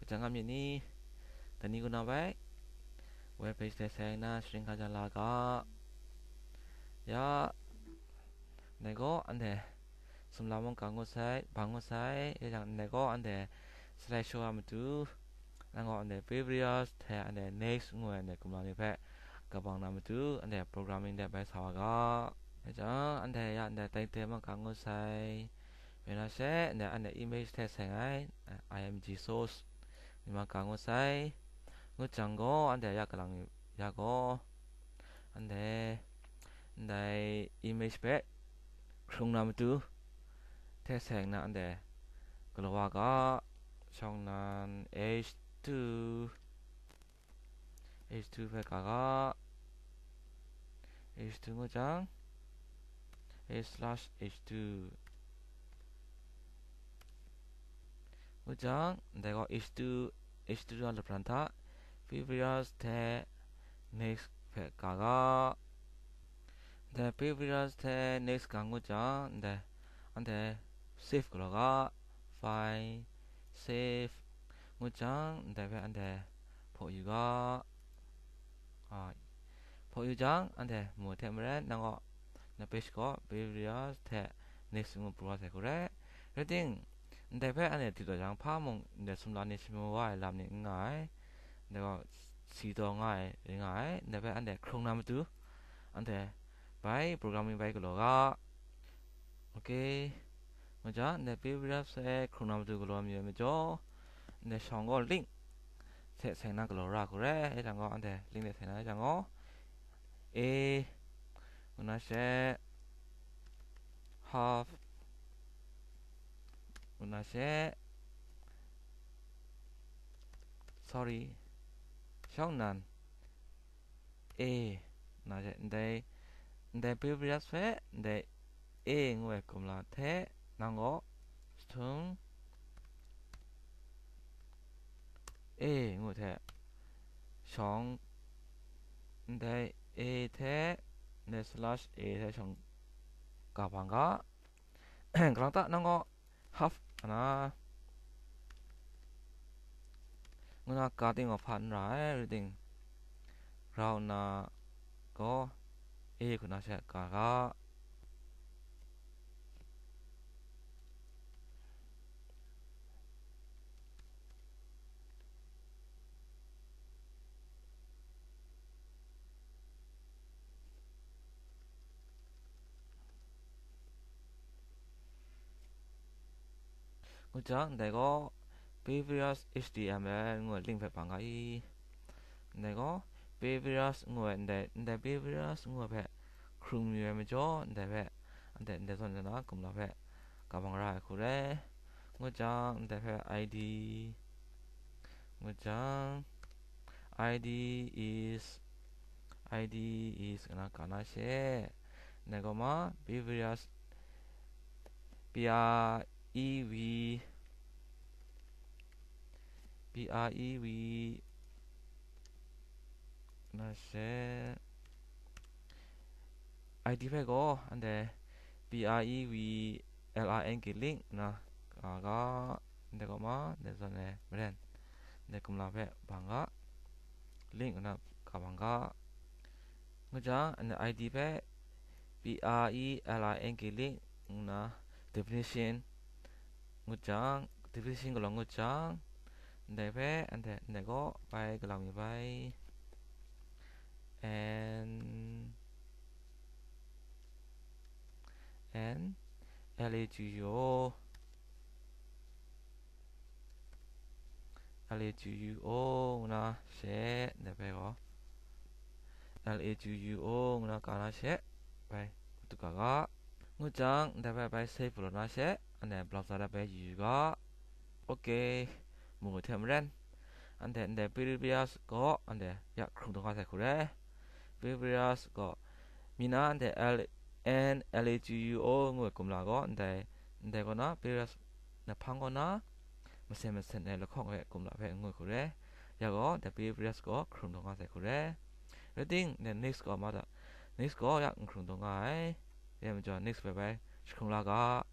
jangan ini tani guna baik web page saya na sering kaja laga ya nego ande semlamong bangun saya yang nego ande slideshow amatu nango ande previous the ande next ngwe ande kumlani phe kabang namatu ande programming de bai sawaga ja ande ya ande title ma kango sai When I say and the image test IMG source nima kango sai ngujango and the yakalang yago and the image back krung nam tu test na and the glowaga shongnan h2 back h2 ngujang h/h2 Ujang, 내가 H2 를 plan타 previous the next 가가 the previous the next 강구장 네 안돼 save 걸어가 file save 무장 네 안돼 보유가 보유장 안돼 뭐 때문에 나가 나 페이지가 previous the next 뭐 프로세스 그래 레딩 근데 배 안에 뒤도장 파몽 내 숨라니 심어와 làm những ngài 내가 시도 ngài 내 배 안에 크롱나무도 안돼 바이 프로그래밍 바이 글로가 오케이 먼저 내 비브리스에 크롱나무도 글로 하면죠 내 상거 링크 세 생나 글로라 그래 이런 거 안돼 링크 생나 이런 거 에 문화세 half 문화세 sorry 성난 A 나제 내 previous 회 내 A ngwe cùng là thế năng có thường A ngwe thế xong 내 A thế 내 slash A thế xong cả bằng có 그럼 딱 năng có half 하나 nguna cutting of hand right reading round na có A của nó sẽ cả 그죠? 내가 previous HTML người link phải bằng cái 내가 previous người 내 previous người phải Chromium cho 내 손에 나 cũng là phải cả bằng ra 그래 그죠? 내 phải ID 그죠? ID is 그나 가나시 내가 뭐 previous BREV 나세 ID 빼고 안돼 BREVLIN 링크 나 가가 내가 뭐 내 손에 브랜 내 금라베 방가 링크 나 가방가 그죠? 안돼 ID 빼 BRELIN 링크 나 definition ngutang definition của ngutang để vẽ anh thế để có bài cái lòng như vậy and LAGUO na sẽ để vẽ có LAGUO na cả na sẽ bài tất cả các ngutang để vẽ bài save rồi na sẽ anh em blog ra bài juga oke mùa thêm ren anh em previous có anh em ya không được khai khure previous có mina anh em LAGUO người cùng là có anh em có nó previous là phăng có nó mà xem này là không phải cùng là phải người khure ya có the previous có không được khai khure rating next có mà next có ya không được khai em cho next bài không là có